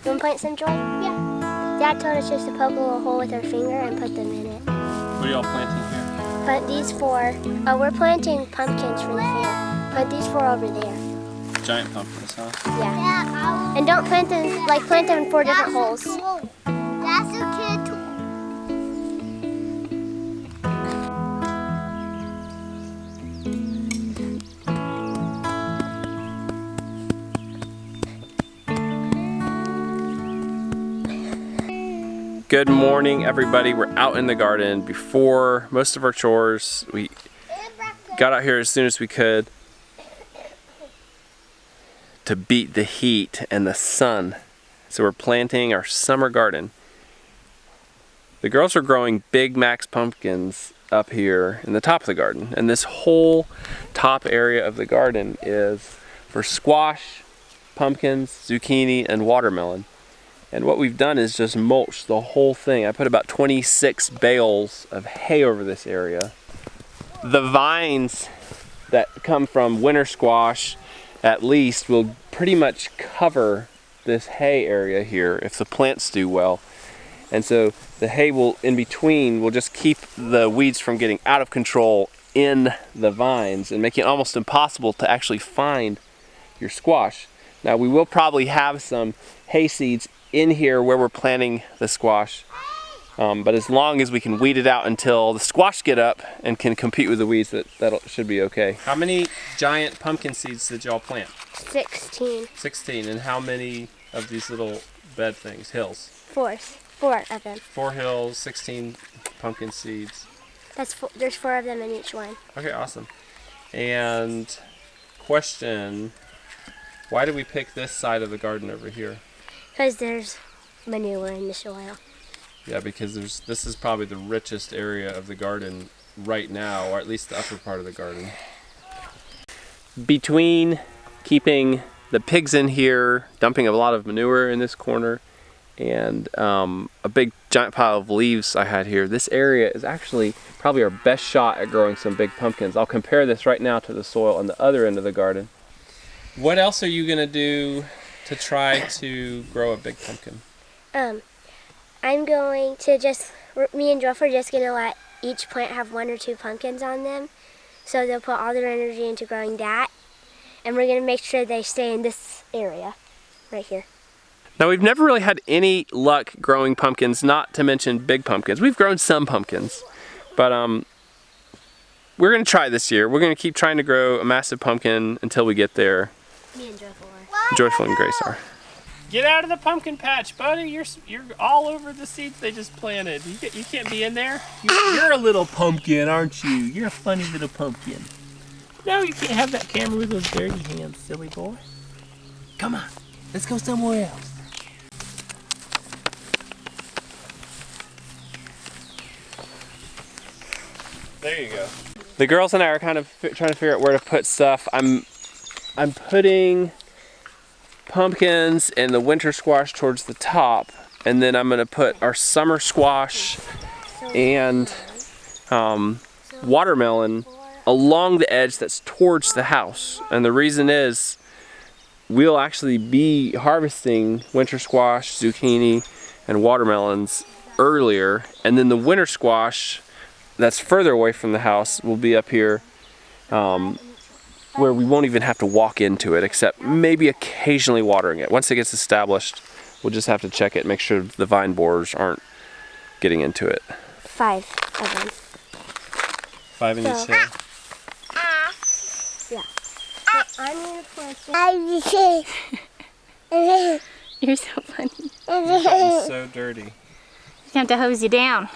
You want to plant some, Joy? Yeah. Dad told us just to poke a little hole with our finger and put them in it. What are y'all planting here? Plant these 4. Oh, we're planting pumpkins for the fair. Plant these 4 over there. Giant pumpkins, huh? Yeah. And don't plant them, plant them in 4 different holes. That's a kid. Good morning, everybody. We're out in the garden before most of our chores. We got out here as soon as we could to beat the heat and the sun. So we're planting our summer garden. The girls are growing Big Max pumpkins up here in the top of the garden. And this whole top area of the garden is for squash, pumpkins, zucchini, and watermelon. And what we've done is just mulch the whole thing. I put about 26 bales of hay over this area. The vines that come from winter squash, at least, will pretty much cover this hay area here if the plants do well. And so the hay will, in between, will just keep the weeds from getting out of control in the vines and making it almost impossible to actually find your squash. Now we will probably have some hay seeds in here where we're planting the squash, but as long as we can weed it out until the squash get up and can compete with the weeds, that should be okay. How many giant pumpkin seeds did y'all plant? 16. 16. And how many of these little bed things? Hills? 4 of them. 4 hills, 16 pumpkin seeds. There's 4 of them in each one. Okay, awesome. And question, why did we pick this side of the garden over here? Because there's manure in the soil. Yeah, because this is probably the richest area of the garden right now, or at least the upper part of the garden. Between keeping the pigs in here, dumping a lot of manure in this corner, and a big giant pile of leaves I had here, this area is actually probably our best shot at growing some big pumpkins. I'll compare this right now to the soil on the other end of the garden. What else are you going to do to try to grow a big pumpkin? I'm going to me and Jeff are just going to let each plant have 1 or 2 pumpkins on them. So they'll put all their energy into growing that. And we're going to make sure they stay in this area, right here. Now we've never really had any luck growing pumpkins, not to mention big pumpkins. We've grown some pumpkins, but we're going to try this year. We're going to keep trying to grow a massive pumpkin until we get there. Me and Joyful are. Joyful and Grace are. Get out of the pumpkin patch, buddy. You're all over the seeds they just planted. You can't be in there. You're a little pumpkin, aren't you? You're a funny little pumpkin. No, you can't have that camera with those dirty hands, silly boy. Come on, let's go somewhere else. There you go. The girls and I are kind of trying to figure out where to put stuff. I'm putting pumpkins and the winter squash towards the top, and then I'm going to put our summer squash and watermelon along the edge that's towards the house. And the reason is we'll actually be harvesting winter squash, zucchini, and watermelons earlier, and then the winter squash that's further away from the house will be up here where we won't even have to walk into it, except maybe occasionally watering it. Once it gets established, we'll just have to check it, make sure the vine borers aren't getting into it. 5 of them. 5 in each hill? Yeah. So I'm going to put You're so funny. It's so dirty. You have to hose you down.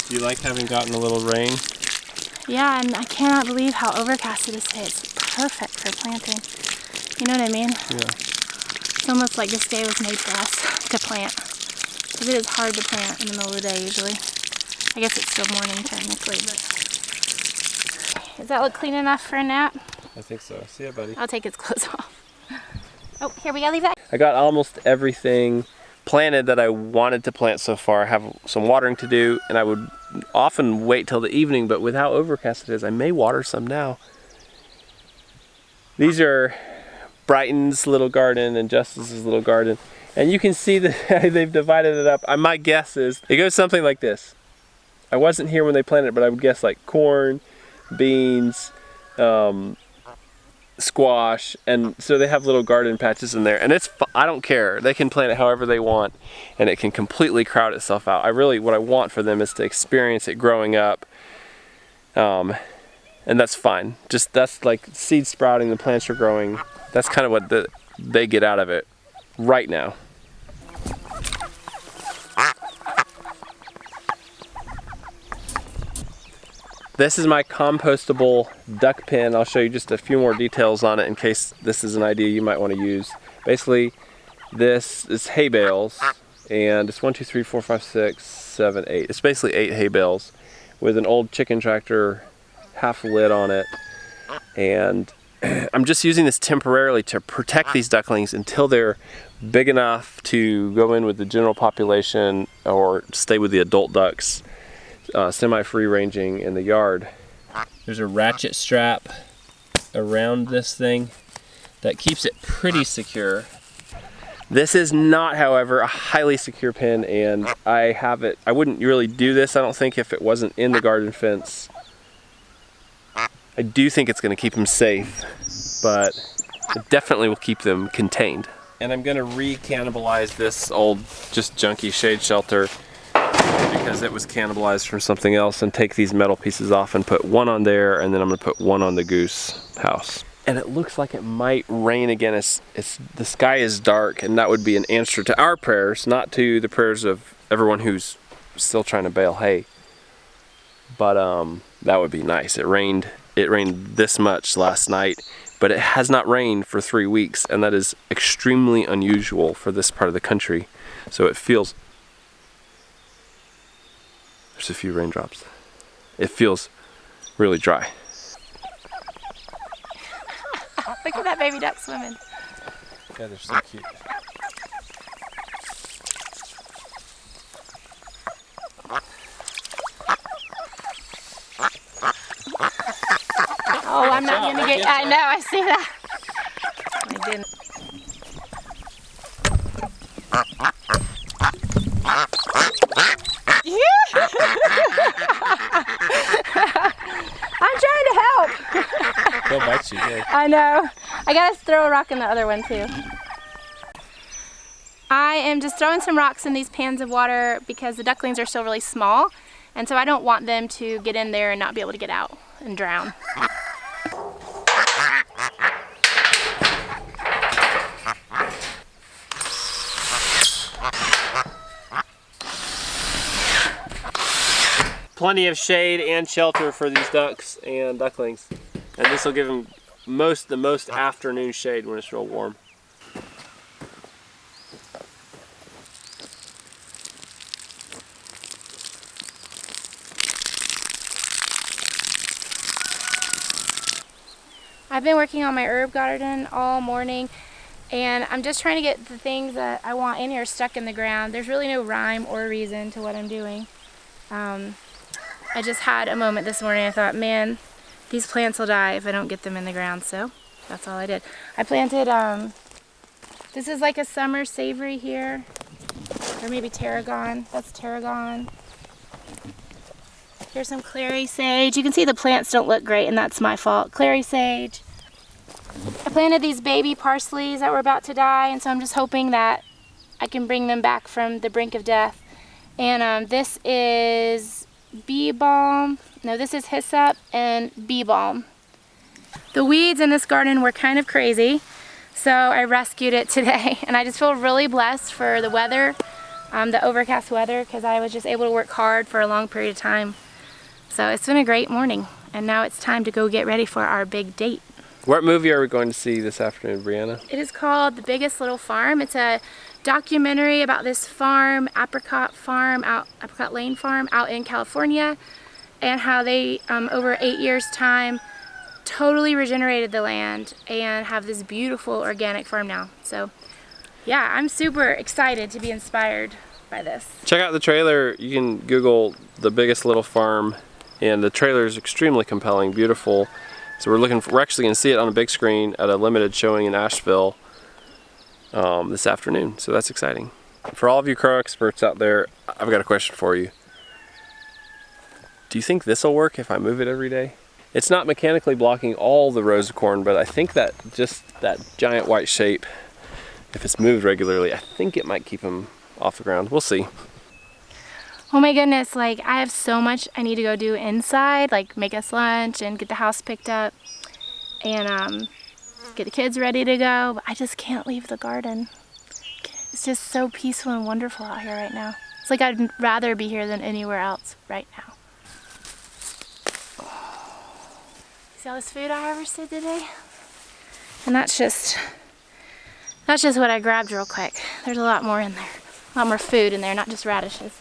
Do you like having gotten a little rain? Yeah, and I cannot believe how overcast it is today. It's perfect for planting. You know what I mean? Yeah. It's almost like this day was made for us to plant. Because it is hard to plant in the middle of the day usually. I guess it's still morning technically, but... Does that look clean enough for a nap? I think so. See ya, buddy. I'll take its clothes off. Oh, here we go, leave that. I got almost everything planted that I wanted to plant so far. I have some watering to do, and I would often wait till the evening, but with how overcast it is, I may water some now. These are Brighton's little garden and Justice's little garden. And you can see that they've divided it up. My guess is it goes something like this. I wasn't here when they planted it, but I would guess like corn, beans, squash, and so they have little garden patches in there. And I don't care. They can plant it however they want, and it can completely crowd itself out. What I want for them is to experience it growing up. And that's fine. That's like seed sprouting, the plants are growing. That's kind of what they get out of it right now. This is my compostable duck pen. I'll show you just a few more details on it in case this is an idea you might want to use. Basically, this is hay bales, and it's 1, 2, 3, 4, 5, 6, 7, 8. It's basically 8 hay bales with an old chicken tractor half lid on it. And I'm just using this temporarily to protect these ducklings until they're big enough to go in with the general population or stay with the adult ducks. Semi-free ranging in the yard. There's a ratchet strap around this thing that keeps it pretty secure. This is not, however, a highly secure pen, and I wouldn't really do this, I don't think, if it wasn't in the garden fence. I do think it's going to keep them safe, but it definitely will keep them contained. And I'm going to re-cannibalize this old, just junky shade shelter because it was cannibalized from something else, and take these metal pieces off and put one on there, and then I'm going to put one on the goose house. And it looks like it might rain again. The sky is dark, and that would be an answer to our prayers, not to the prayers of everyone who's still trying to bale hay. But that would be nice. It rained this much last night, but it has not rained for 3 weeks, and that is extremely unusual for this part of the country. So it feels, there's a few raindrops. It feels really dry. Look at that baby duck swimming. Yeah, they're so cute. Oh, I'm not gonna get. I know, I see that. I didn't. I'm trying to help. They'll bite you, yeah. I know. I gotta throw a rock in the other one too. I am just throwing some rocks in these pans of water because the ducklings are still really small, and so I don't want them to get in there and not be able to get out and drown. Plenty of shade and shelter for these ducks and ducklings, and this will give them the most afternoon shade when it's real warm. I've been working on my herb garden all morning, and I'm just trying to get the things that I want in here stuck in the ground. There's really no rhyme or reason to what I'm doing. I just had a moment this morning. I thought, man, these plants will die if I don't get them in the ground, so that's all I did. I planted, this is like a summer savory here, or maybe tarragon. That's tarragon. Here's some clary sage. You can see the plants don't look great, and that's my fault. Clary sage. I planted these baby parsleys that were about to die, and so I'm just hoping that I can bring them back from the brink of death. And this is bee balm. No, this is hyssop and bee balm. The weeds in this garden were kind of crazy, so I rescued it today, and I just feel really blessed for the weather, the overcast weather, because I was just able to work hard for a long period of time. So it's been a great morning, and now it's time to go get ready for our big date. What movie are we going to see this afternoon, Brianna? It is called The Biggest Little Farm. It's a documentary about this farm, Apricot Lane Farm out in California, and how they, over 8 years' time, totally regenerated the land and have this beautiful organic farm now. So yeah, I'm super excited to be inspired by this. Check out the trailer. You can Google The Biggest Little Farm, and the trailer is extremely compelling, beautiful, So we're actually going to see it on a big screen at a limited showing in Asheville this afternoon. So that's exciting. For all of you crow experts out there, I've got a question for you. Do you think this will work if I move it every day? It's not mechanically blocking all the rows of corn, but I think that just that giant white shape, if it's moved regularly, I think it might keep them off the ground. We'll see. Oh my goodness, like I have so much I need to go do inside, like make us lunch and get the house picked up and get the kids ready to go, but I just can't leave the garden. It's just so peaceful and wonderful out here right now. It's like I'd rather be here than anywhere else right now. See all this food I harvested today? And that's just what I grabbed real quick. There's a lot more in there. A lot more food in there, not just radishes.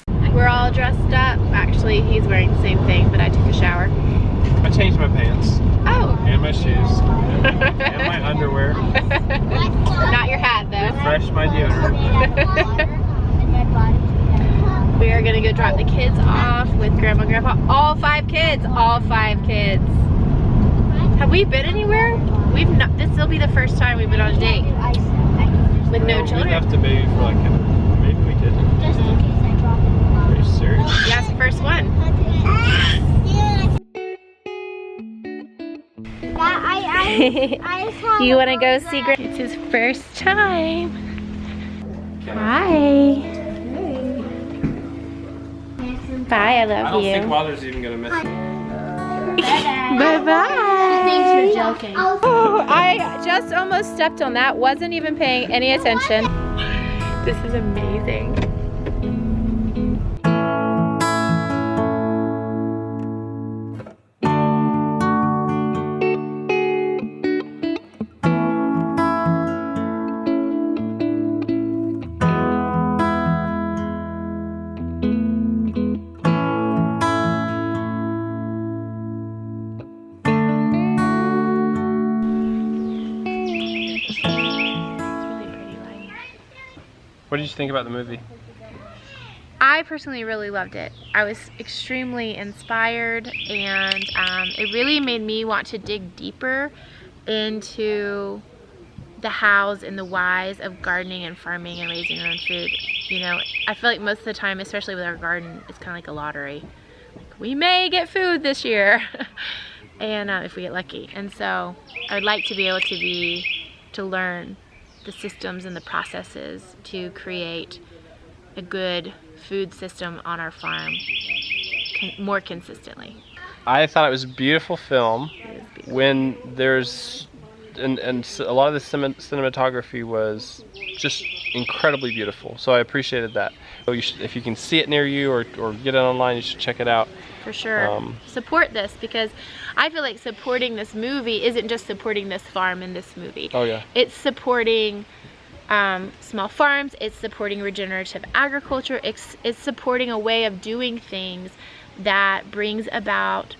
We're all dressed up. Actually, he's wearing the same thing, but I took a shower. I changed my pants. Oh. And my shoes. And my underwear. Not your hat, though. Refresh my deodorant. We are gonna go drop the kids off with Grandma and Grandpa. All 5 kids. All 5 kids. Have we been anywhere? We've not. This will be the first time we've been on a date with no children. We left a baby for like maybe we didn't. Just in case I drop it in the water. Are you serious? Yeah, it's the first one. You want to go see Grandpa? It's his first time. Hi. Bye, I love I don't you. think Mother's even gonna miss it. Bye-bye. Thanks for joking. Oh, I just almost stepped on that. Wasn't even paying any attention. This is amazing. What did you think about the movie? I personally really loved it. I was extremely inspired, and it really made me want to dig deeper into the hows and the whys of gardening and farming and raising your own food. You know, I feel like most of the time, especially with our garden, it's kind of like a lottery. Like, we may get food this year, and if we get lucky. And so I would like to be able to learn the systems and the processes to create a good food system on our farm more consistently. I thought it was a beautiful film. When there's and a lot of the cinematography was just incredibly beautiful, so I appreciated that. So you should, if you can see it near you or get it online, you should check it out. For sure. Support this, because I feel like supporting this movie isn't just supporting this farm and this movie. Oh yeah. It's supporting small farms, it's supporting regenerative agriculture, it's supporting a way of doing things that brings about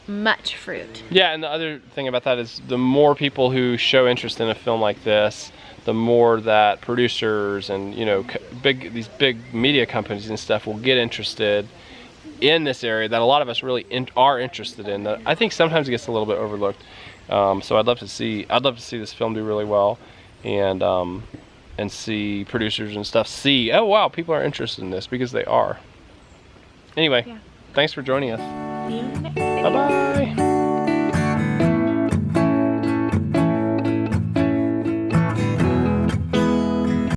much fruit. Yeah, and the other thing about that is the more people who show interest in a film like this, the more that producers and, you know, these big media companies and stuff will get interested in this area that a lot of us really are interested in, that I think sometimes gets a little bit overlooked. So I'd love to see this film do really well, and see producers and stuff see, oh wow, people are interested in this, because they are. Anyway, Yeah. Thanks for joining us. See you next video. Bye bye.